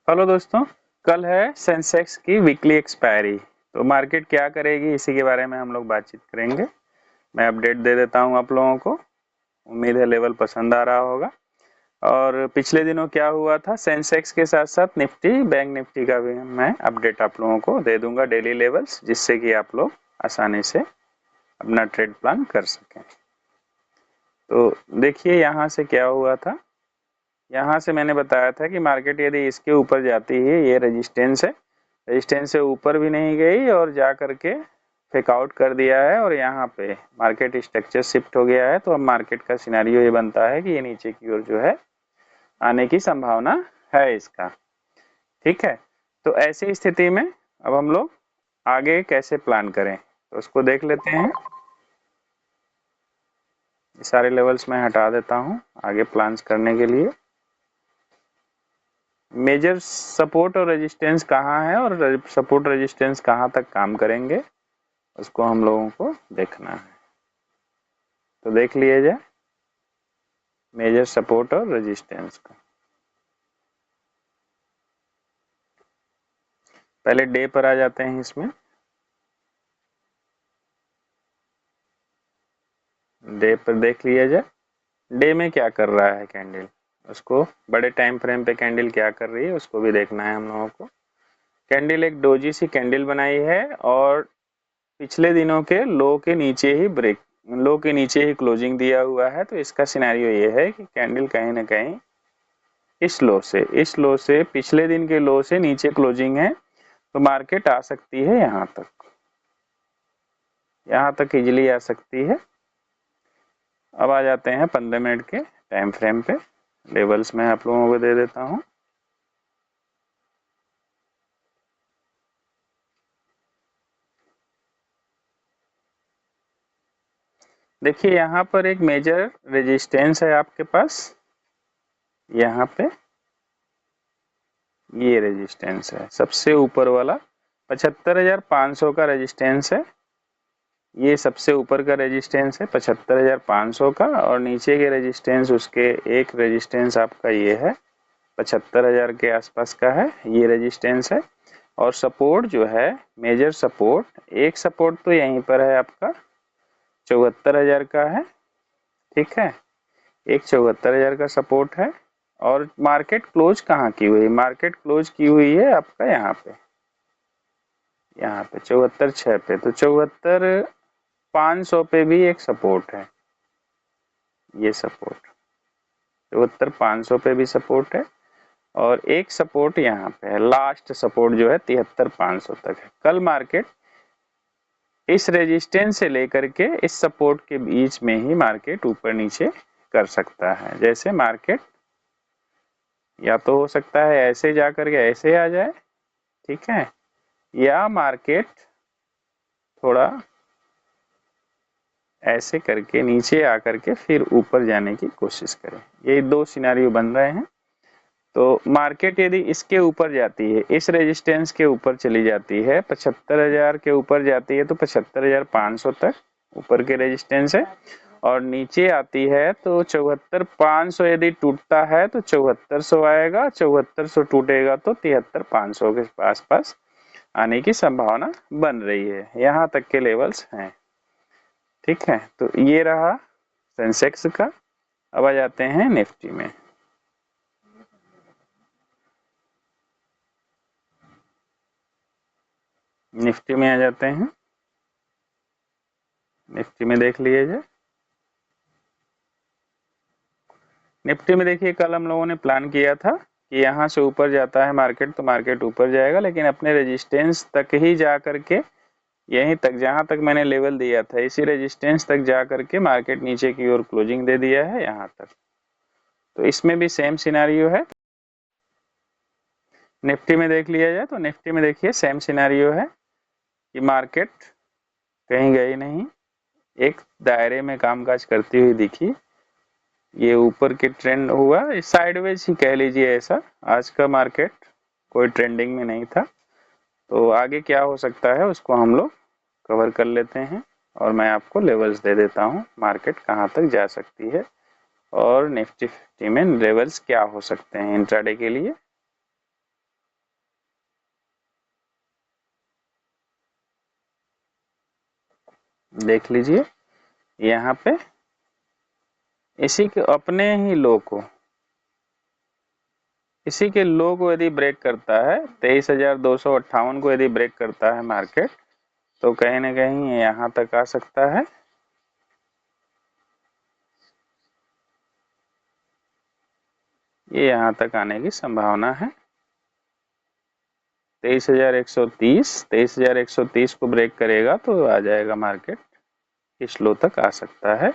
Hello दोस्तों, कल है सेंसेक्स की वीकली एक्सपायरी। तो मार्केट क्या करेगी इसी के बारे में हम लोग बातचीत करेंगे। मैं अपडेट दे देता हूं आप लोगों को। उम्मीद है लेवल पसंद आ रहा होगा। और पिछले दिनों क्या हुआ था, सेंसेक्स के साथ साथ निफ्टी, बैंक निफ्टी का भी मैं अपडेट आप लोगों को दे दूंगा, डेली लेवल्स, जिससे कि आप लोग आसानी से अपना ट्रेड प्लान कर सकें। तो देखिए यहाँ से क्या हुआ था। यहाँ से मैंने बताया था कि मार्केट यदि इसके ऊपर जाती है, ये रेजिस्टेंस है, रेजिस्टेंस से ऊपर भी नहीं गई और जा करके फेक आउट कर दिया है और यहाँ पे मार्केट स्ट्रक्चर शिफ्ट हो गया है। तो अब मार्केट का सिनेरियो ये बनता है कि ये नीचे की ओर जो है आने की संभावना है इसका। ठीक है, तो ऐसी स्थिति में अब हम लोग आगे कैसे प्लान करें तो उसको देख लेते हैं। ये सारे लेवल्स मैं हटा देता हूँ आगे प्लान्स करने के लिए। मेजर सपोर्ट और रेजिस्टेंस कहाँ है और सपोर्ट रेजिस्टेंस कहाँ तक काम करेंगे उसको हम लोगों को देखना है। तो देख लिया जाए मेजर सपोर्ट और रेजिस्टेंस को। पहले डे पर आ जाते हैं इसमें। डे पर देख लिया जाए डे में क्या कर रहा है कैंडल, उसको बड़े टाइम फ्रेम पे कैंडल क्या कर रही है उसको भी देखना है हम लोगों को। कैंडल एक डोजी सी कैंडल बनाई है और पिछले दिनों के लो के नीचे ही ब्रेक, लो के नीचे ही क्लोजिंग दिया हुआ है। तो इसका सिनेरियो ये है कि कैंडल कहीं ना कहीं इस लो से पिछले दिन के लो से नीचे क्लोजिंग है। तो मार्केट आ सकती है यहाँ तक इजिली आ सकती है। अब आ जाते हैं 15 मिनट के टाइम फ्रेम पे। लेवल्स मैं आप लोगों को दे देता हूँ। देखिए यहाँ पर एक मेजर रेजिस्टेंस है आपके पास, यहाँ पे ये रेजिस्टेंस है सबसे ऊपर वाला 75,500 का रेजिस्टेंस है। ये सबसे ऊपर का रेजिस्टेंस है 75,500 का और नीचे के रेजिस्टेंस उसके एक रेजिस्टेंस आपका ये है 75,000 के आसपास का है, ये रेजिस्टेंस है। और सपोर्ट जो है, मेजर सपोर्ट, एक सपोर्ट तो यहीं पर है आपका 74,000 का है। ठीक है, एक 74,000 का सपोर्ट है। और मार्केट क्लोज कहाँ की हुई, मार्केट क्लोज की हुई है आपका यहाँ पे 74,600 पे। तो 74,500 पे भी एक सपोर्ट है, ये सपोर्ट 74,500 पे भी सपोर्ट है। और एक सपोर्ट यहाँ पे है, लास्ट सपोर्ट जो है 73,500 तक है। कल मार्केट इस रेजिस्टेंस से लेकर के इस सपोर्ट के बीच में ही मार्केट ऊपर नीचे कर सकता है। जैसे मार्केट या तो हो सकता है ऐसे जा करके ऐसे आ जाए, ठीक है, या मार्केट थोड़ा ऐसे करके नीचे आकर के फिर ऊपर जाने की कोशिश करें। ये दो सिनेरियो बन रहे हैं। तो मार्केट यदि इसके ऊपर जाती है, इस रेजिस्टेंस के ऊपर चली जाती है, 75,000 के ऊपर जाती है तो 75,500 तक ऊपर के रेजिस्टेंस है। और नीचे आती है तो 74,500 यदि टूटता है तो 7400 आएगा, 7400 टूटेगा तो 73,500 के आसपास आने की संभावना बन रही है। यहाँ तक के लेवल्स हैं। ठीक है, तो ये रहा सेंसेक्स का। अब आ जाते हैं निफ्टी में। निफ्टी में आ जाते हैं। निफ्टी में देख लिए जाए। निफ्टी में देखिए कल हम लोगों ने प्लान किया था कि यहाँ से ऊपर जाता है मार्केट तो मार्केट ऊपर जाएगा, लेकिन अपने रेजिस्टेंस तक ही जा करके, यहीं तक जहां तक मैंने लेवल दिया था इसी रेजिस्टेंस तक जा करके मार्केट नीचे की ओर क्लोजिंग दे दिया है यहाँ तक। तो इसमें भी सेम सिनेरियो है। निफ्टी में देख लिया जाए तो निफ्टी में देखिए सेम सिनेरियो है कि मार्केट कहीं गई नहीं, एक दायरे में कामकाज करती हुई दिखी। ये ऊपर के ट्रेंड हुआ, साइडवेज ही कह लीजिए ऐसा। आज का मार्केट कोई ट्रेंडिंग में नहीं था। तो आगे क्या हो सकता है उसको हम लोग कवर कर लेते हैं और मैं आपको लेवल्स दे देता हूँ मार्केट कहाँ तक जा सकती है और निफ्टी 50 में लेवल्स क्या हो सकते हैं इंट्राडे के लिए। देख लीजिए यहाँ पे इसी के अपने ही लो को, इसी के लो को यदि ब्रेक करता है 23,258 को यदि ब्रेक करता है मार्केट, तो कहीं ना कहीं यहाँ तक आ सकता है। ये यहाँ तक आने की संभावना है। 23,130 को ब्रेक करेगा तो आ जाएगा मार्केट, इस लो तक आ सकता है।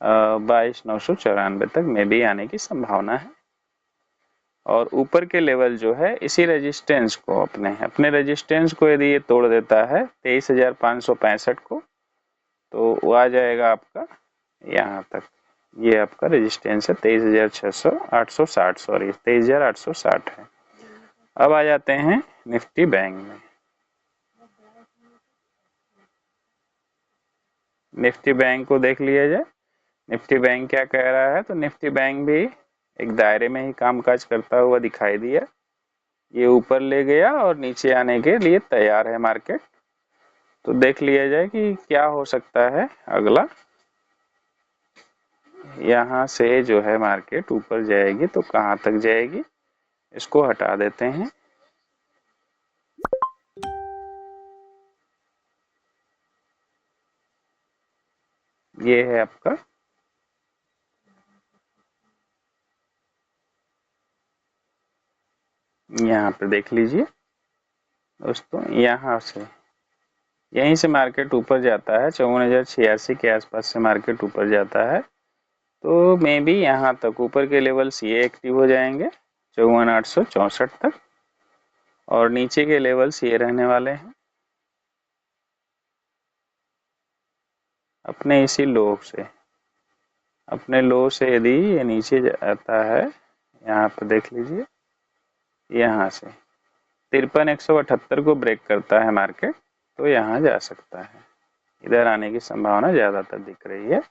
22,994 तक में भी आने की संभावना है। और ऊपर के लेवल जो है इसी रेजिस्टेंस को अपने रेजिस्टेंस को यदि ये तोड़ देता है 23,565 को, तो वो आ जाएगा आपका यहाँ तक। ये आपका रेजिस्टेंस है 23,860, सॉरी 23,860 है। अब आ जाते हैं निफ्टी बैंक में। निफ्टी बैंक को देख लिया जाए, निफ्टी बैंक क्या कह रहा है। तो निफ्टी बैंक भी एक दायरे में ही कामकाज करता हुआ दिखाई दिया। ये ऊपर ले गया और नीचे आने के लिए तैयार है मार्केट। तो देख लिया जाए कि क्या हो सकता है अगला। यहाँ से जो है मार्केट ऊपर जाएगी तो कहाँ तक जाएगी, इसको हटा देते हैं। ये है आपका यहाँ पे देख लीजिए दोस्तों, यहाँ से यहीं से मार्केट ऊपर जाता है 54,086 के आसपास से मार्केट ऊपर जाता है। तो मे बी यहाँ तक ऊपर के लेवल्स ये एक्टिव हो जाएंगे 54,864 तक, और नीचे के लेवल्स ये रहने वाले हैं अपने इसी लो से। अपने लो से यदि ये नीचे आता है, यहाँ पर देख लीजिए, यहाँ से 53,178 को ब्रेक करता है मार्केट, तो यहाँ जा सकता है। इधर आने की संभावना ज़्यादातर दिख रही है।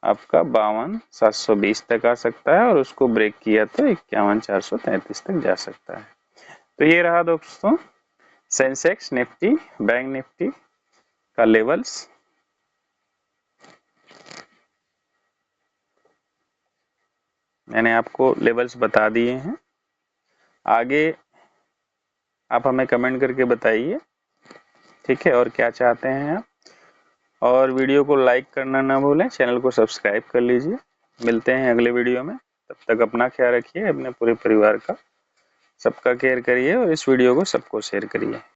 आपका 52,720 तक आ सकता है और उसको ब्रेक किया तो 51,433 तक जा सकता है। तो ये रहा दोस्तों सेंसेक्स, निफ्टी, बैंक निफ्टी का लेवल्स। मैंने आपको लेवल्स बता दिए हैं। आगे आप हमें कमेंट करके बताइए, ठीक है, और क्या चाहते हैं आप। और वीडियो को लाइक करना ना भूलें, चैनल को सब्सक्राइब कर लीजिए। मिलते हैं अगले वीडियो में, तब तक अपना ख्याल रखिए, अपने पूरे परिवार का, सबका केयर करिए और इस वीडियो को सबको शेयर करिए।